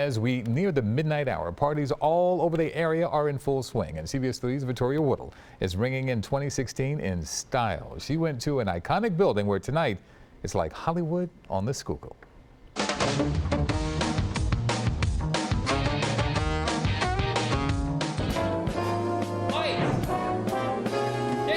As we near the midnight hour, parties all over the area are in full swing, and CBS 3's Vittoria Woodill is ringing in 2016 in style. She went to an iconic building where tonight it's like Hollywood on the Schuylkill.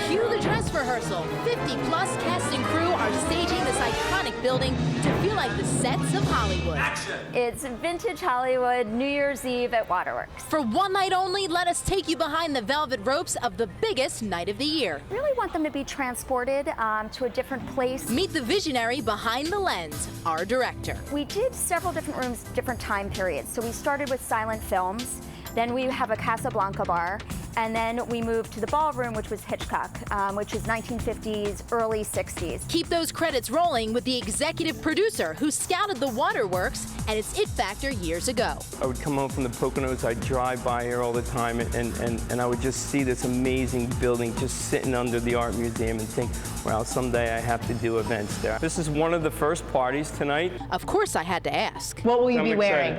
Cue the dress rehearsal. 50-plus cast and crew are staging this iconic building to feel like the sets of Hollywood. Action. It's vintage Hollywood, New Year's Eve at Waterworks. For one night only, let us take you behind the velvet ropes of the biggest night of the year. Really want them to be transported to a different place. Meet the visionary behind the lens, our director. We did several different rooms, different time periods. So we started with silent films, then we have a Casablanca bar, and then we moved to the ballroom, which was Hitchcock, which is 1950s, early 60s. Keep those credits rolling with the executive producer who scouted the Waterworks and its it factor years ago. I would come home from the Poconos, I'd drive by here all the time, and I would just see this amazing building just sitting under the art museum and think, well, someday I have to do events there. This is one of the first parties tonight. Of course I had to ask. What will you be wearing?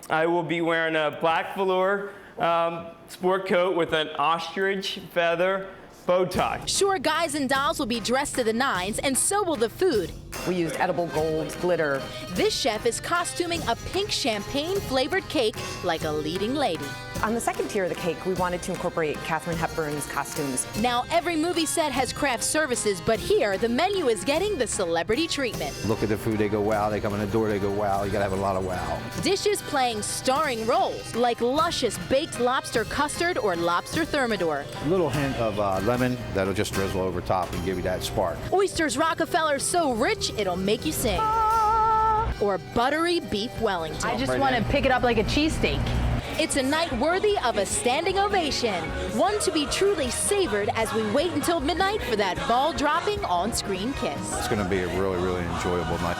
I will be wearing a black velour sport coat with an ostrich feather bow tie. Sure, guys and dolls will be dressed to the nines, and so will the food. We used edible gold glitter. This chef is costuming a pink champagne-flavored cake like a leading lady. On the second tier of the cake, we wanted to incorporate Katharine Hepburn's costumes. Now, every movie set has craft services, but here, the menu is getting the celebrity treatment. Look at the food, they go wow. They come in the door, they go wow. You gotta have a lot of wow. Dishes playing starring roles, like luscious baked lobster custard or lobster thermidor. A little hint of lemon that'll just drizzle over top and give you that spark. Oysters Rockefeller so rich, it'll make you sing. Or buttery beef Wellington. I just want to pick it up like a cheesesteak. It's a night worthy of a standing ovation, one to be truly savored as we wait until midnight for that ball-dropping on-screen kiss. It's gonna be a really, really enjoyable night.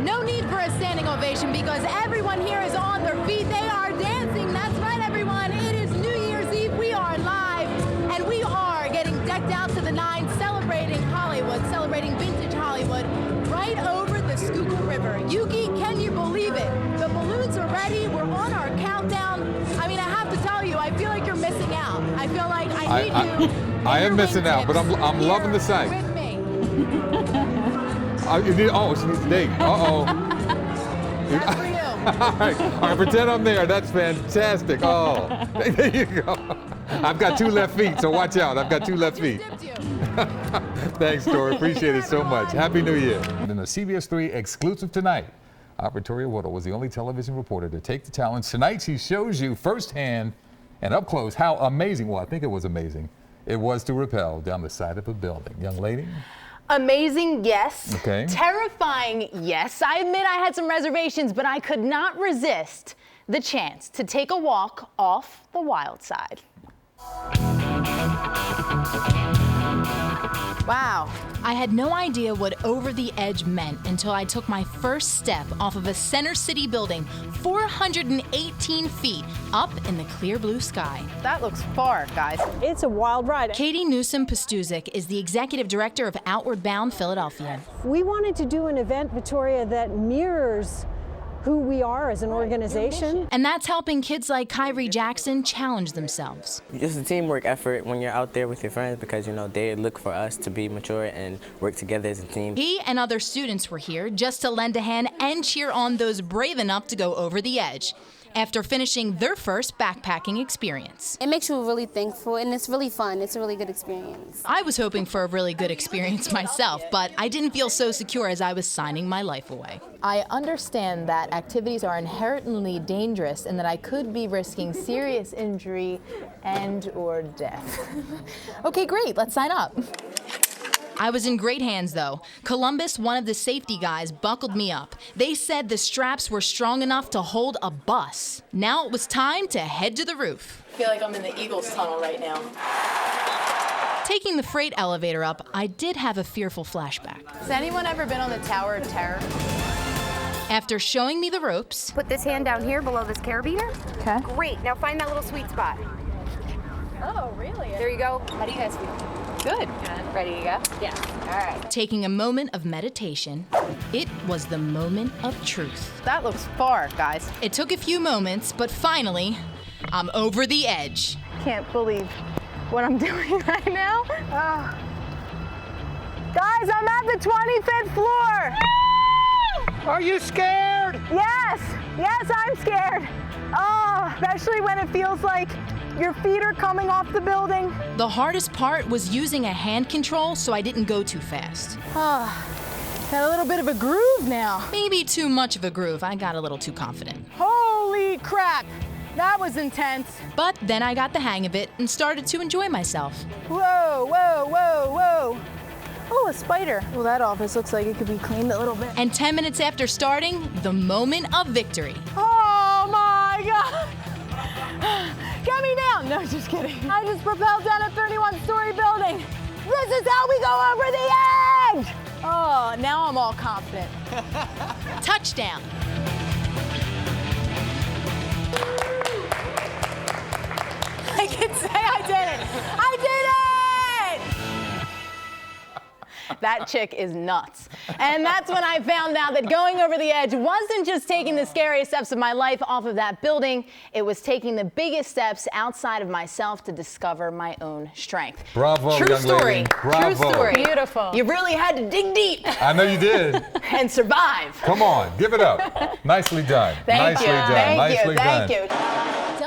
No need for a standing ovation because everyone here is on their feet. They are dancing. That's right, everyone. It is New Year's Eve. We are live, and we are getting decked out to the nines, celebrating Hollywood, celebrating vintage Hollywood, right over the Schuylkill River. Yuki, can you believe it? The balloons are ready. We're on our countdown. I mean, I have to tell you, I feel like you're missing out. I feel like I need you. I am missing out, but I'm loving the sight. With me. She needs a date. Uh-oh. That's for you. All right, pretend I'm there. That's fantastic. Oh, there you go. I've got two left feet, so watch out. I've got two left feet. Thanks, Tori. Appreciate it so much. Happy New Year. And in the CBS 3 exclusive tonight, our Vittoria Woodill was the only television reporter to take the challenge. Tonight, she shows you firsthand and up close how amazing, well, I think it was amazing, it was to rappel down the side of a building. Young lady? Amazing, yes. Okay. Terrifying, yes. I admit I had some reservations, but I could not resist the chance to take a walk off the wild side. Wow. I had no idea what over the edge meant until I took my first step off of a Center City building 418 feet up in the clear blue sky. That looks far, guys. It's a wild ride. Katie Newsom-Pastuzik is the executive director of Outward Bound Philadelphia. We wanted to do an event, Vittoria, that mirrors who we are as an organization. And that's helping kids like Kyrie Jackson challenge themselves. It's a teamwork effort when you're out there with your friends because, you know, they look for us to be mature and work together as a team. He and other students were here just to lend a hand and cheer on those brave enough to go over the edge after finishing their first backpacking experience. It makes you really thankful, and it's really fun. It's a really good experience. I was hoping for a really good experience myself, but I didn't feel so secure as I was signing my life away. I understand that activities are inherently dangerous and that I could be risking serious injury and or death. Okay, great, let's sign up. I was in great hands, though. Columbus, one of the safety guys, buckled me up. They said the straps were strong enough to hold a bus. Now it was time to head to the roof. I feel like I'm in the Eagles tunnel right now. Taking the freight elevator up, I did have a fearful flashback. Has anyone ever been on the Tower of Terror? After showing me the ropes, Put this hand down here below this carabiner. Okay. Great. Now find that little sweet spot. Oh, really? There you go. How do you guys feel? Good. Ready to go? Yeah. All right. Taking a moment of meditation, it was the moment of truth. That looks far, guys. It took a few moments, but finally, I'm over the edge. Can't believe what I'm doing right now. Guys, I'm at the 25th floor. Are you scared? Yes, I'm scared. Oh, especially when it feels like your feet are coming off the building. The hardest part was using a hand control so I didn't go too fast. Got a little bit of a groove now. Maybe too much of a groove. I got a little too confident. Holy crap, that was intense. But then I got the hang of it and started to enjoy myself. Whoa, whoa, whoa, whoa. Oh, a spider. Well, that office looks like it could be cleaned a little bit. And 10 minutes after starting, the moment of victory. Oh my God. Get me down. No, just kidding. I just propelled down a 31-story building. This is how we go over the edge. Oh, now I'm all confident. Touchdown. I can say I did it. I did it! That chick is nuts. And that's when I found out that going over the edge wasn't just taking the scariest steps of my life off of that building, it was taking the biggest steps outside of myself to discover my own strength. Bravo, True young story. lady. Bravo. True story. Beautiful. You really had to dig deep. I know you did. And survive. Come on, give it up. Nicely done. Thank Nicely you. done. Thank Nicely you. done. Thank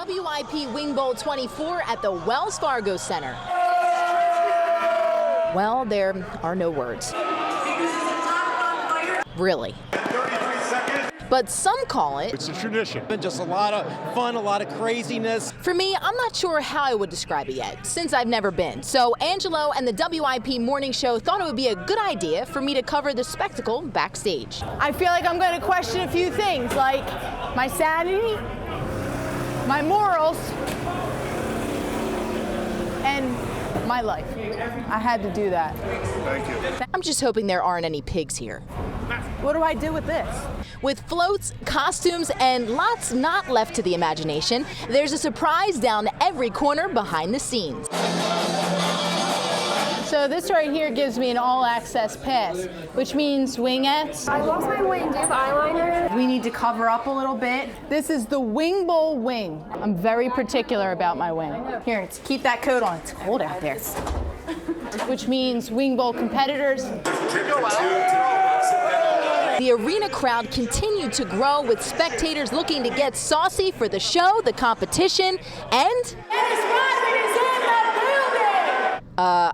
you. WIP Wing Bowl 24 at the Wells Fargo Center. Well, there are no words. Really. But some call it... It's a tradition. Just a lot of fun, a lot of craziness. For me, I'm not sure how I would describe it yet, since I've never been. So Angelo and the WIP Morning Show thought it would be a good idea for me to cover the spectacle backstage. I feel like I'm going to question a few things, like my sanity, my morals, and my life. I had to do that. Thank you. I'm just hoping there aren't any pigs here. What do I do with this? With floats, costumes, and lots not left to the imagination, there's a surprise down every corner behind the scenes. So this right here gives me an all-access pass, which means wingettes. I lost my wing. Do you have eyeliner? We need to cover up a little bit. This is the Wing Bowl wing. I'm very particular about my wing. Here, keep that coat on. It's cold out there. Which means Wing Bowl competitors. The arena crowd continued to grow with spectators looking to get saucy for the show, the competition, and...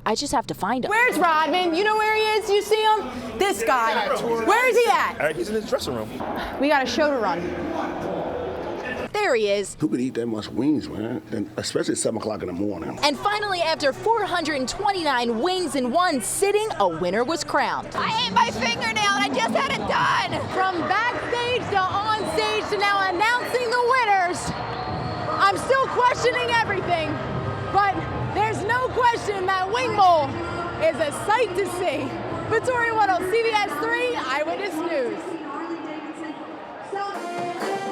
I just have to find him. Where's Rodman? You know where he is? You see him? This guy. Where is he at? He's in his dressing room. We got a show to run. There he is. Who could eat that much wings, man? And especially at 7 o'clock in the morning. And finally, after 429 wings in one sitting, a winner was crowned. I ate my fingernail and I just had it done. From backstage to on stage to now announcing the winners. I'm still questioning everything, but there's no question that Wing Bowl is a sight to see. Vittoria Woodill, CBS 3 Eyewitness News.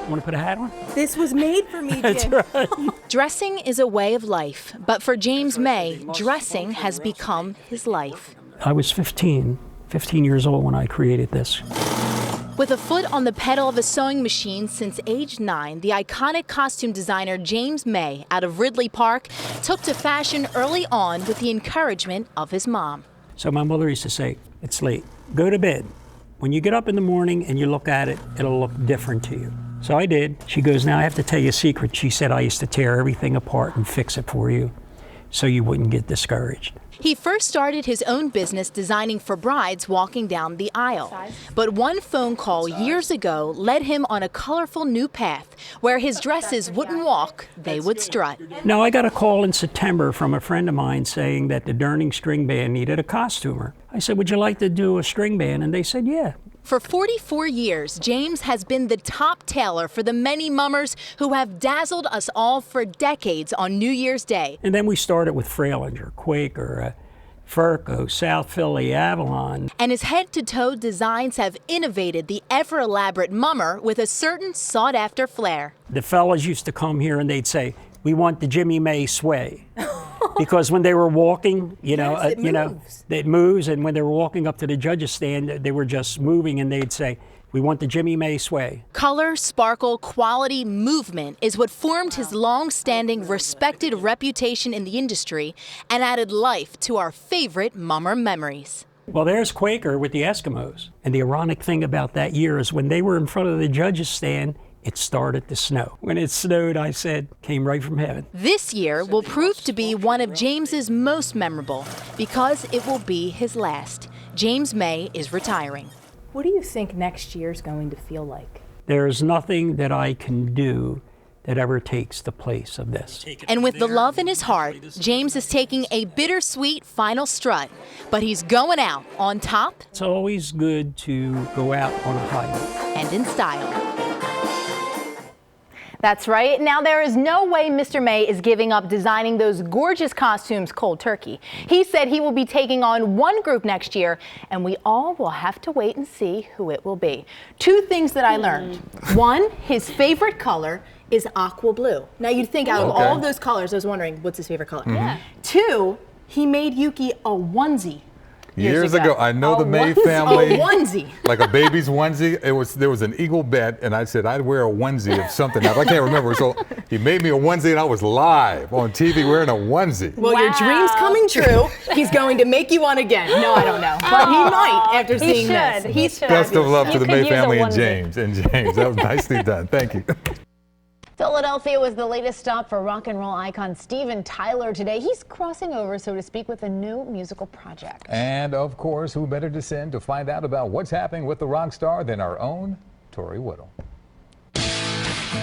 Want to put a hat on? This was made for me, That's Jim. right. Dressing is a way of life, but for James May, dressing has become his life. I was 15 years old when I created this. With a foot on the pedal of a sewing machine since age 9, the iconic costume designer James May out of Ridley Park took to fashion early on with the encouragement of his mom. So my mother used to say, it's late, go to bed. When you get up in the morning and you look at it, it'll look different to you. So I did. She goes, now I have to tell you a secret. She said, I used to tear everything apart and fix it for you so you wouldn't get discouraged. He first started his own business designing for brides walking down the aisle. But one phone call years ago led him on a colorful new path where his dresses wouldn't walk, they would strut. Now I got a call in September from a friend of mine saying that the Durning String Band needed a costumer. I said, would you like to do a string band? And they said, yeah. For 44 years, James has been the top tailor for the many mummers who have dazzled us all for decades on New Year's Day. And then we started with Freilinger, Quaker, Furco, South Philly, Avalon. And his head-to-toe designs have innovated the ever-elaborate mummer with a certain sought-after flair. The fellas used to come here and they'd say, we want the Jimmy May sway. Because when they were walking, you know, Yes, it moves, and when they were walking up to the judges' stand, they were just moving, and they'd say, "We want the Jimmy May sway." Color, sparkle, quality, movement is what formed his long-standing, respected reputation in the industry and added life to our favorite Mummer memories. Well, there's Quaker with the Eskimos. And the ironic thing about that year is when they were in front of the judges' stand, it started to snow. When it snowed, I said, came right from heaven. This year will prove to be one of James's most memorable because it will be his last. James May is retiring. What do you think next year's going to feel like? There's nothing that I can do that ever takes the place of this. And with the love in his heart, James is taking a bittersweet final strut, but he's going out on top. It's always good to go out on a high note. And in style. That's right. Now, there is no way Mr. May is giving up designing those gorgeous costumes cold turkey. He said he will be taking on one group next year, and we all will have to wait and see who it will be. Two things that I learned. One, his favorite color is aqua blue. Now, you'd think out of all of those colors, I was wondering, what's his favorite color? Yeah. Two, he made Yuki a onesie. Years ago, I know the May family. A onesie. Like a baby's onesie. There was an eagle bet, and I said I'd wear a onesie of something. I can't remember. So he made me a onesie, and I was live on TV wearing a onesie. Well, your dream's coming true. He's going to make you one again. No, I don't know, but he might after seeing this. He's Best of love to the May family and James. That was nicely done. Thank you. Philadelphia was the latest stop for rock and roll icon Steven Tyler today. He's crossing over, so to speak, with a new musical project. And of course, who better to send to find out about what's happening with the rock star than our own Vittoria Woodill.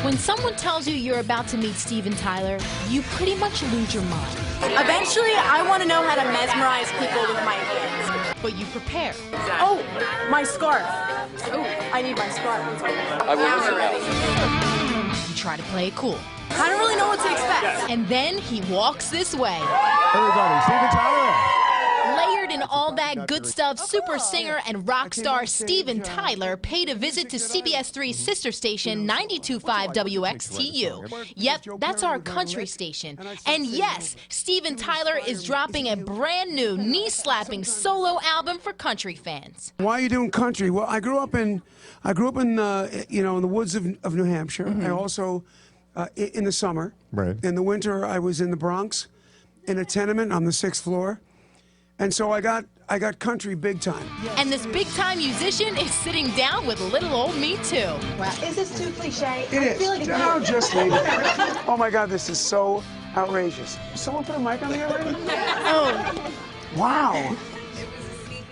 When someone tells you you're about to meet Steven Tyler, you pretty much lose your mind. Eventually, I want to know how to mesmerize people with my hands. But you prepare. Oh, my scarf. Oh, I need my scarf. You try to play it cool. I don't really know what to expect. And then he walks this way. Everybody, Steven Tyler. Layered in all that good stuff, super singer and rock star Steven Tyler paid a visit to CBS 3's sister station 92.5 WXTU. Yep, that's our country station. And yes, Steven Tyler is dropping a brand new knee-slapping solo album for country fans. Why are you doing country? Well, I grew up in in the woods of New Hampshire. I also in the summer. Right. In the winter, I was in the Bronx, in a tenement on the 6th floor. And so I got country big time. And this big time musician is sitting down with little old me too. Wow. Is this too cliche? It is. No, just leave it. Oh my God, this is so outrageous. Someone put a mic on the air already? Oh. Wow.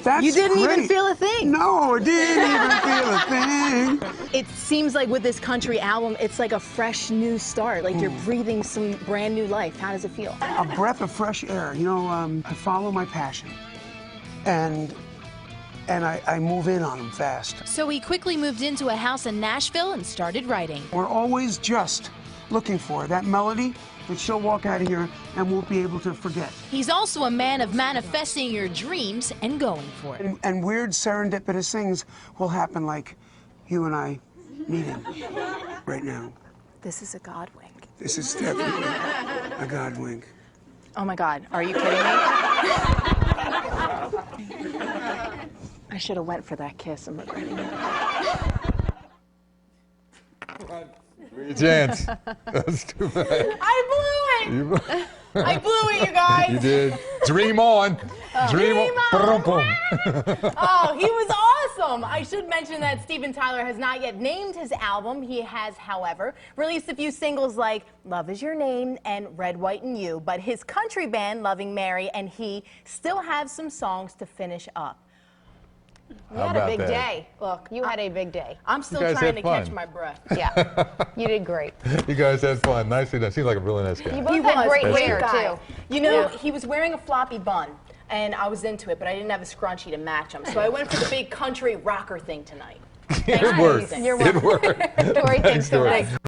That's You didn't great. even feel a thing. No, I didn't even feel a thing. It seems like with this country album, it's like a fresh new start. Like you're breathing some brand new life. How does it feel? A breath of fresh air. You know, I follow my passion, and I move in on them fast. So he quickly moved into a house in Nashville and started writing. We're always just looking for that melody that she'll walk out of here and won't be able to forget. He's also a man of manifesting your dreams and going for it. And weird serendipitous things will happen, like you and I meeting right now. This is a God wink. This is definitely a God wink. Oh my God, are you kidding me? I should have went for that kiss. I'm regretting it. Give me a chance. That's too bad. I blew it. I blew it, you guys. You did. Dream on. Dream on. Oh, he was awesome. I should mention that Steven Tyler has not yet named his album. He has, however, released a few singles like Love Is Your Name and Red, White, and You. But his country band, Loving Mary, and he still have some songs to finish up. You had a big day. Look, you had a big day. I'm still guys trying had to fun. catch my breath. Yeah, you did great. You guys had fun. Nicely done. Seems like a really nice guy. You both had great hair, too. You know, he was wearing a floppy bun, and I was into it, but I didn't have a scrunchie to match him. So I went for the big country rocker thing tonight. It worked. You're welcome. It worked. Dory, thanks so much.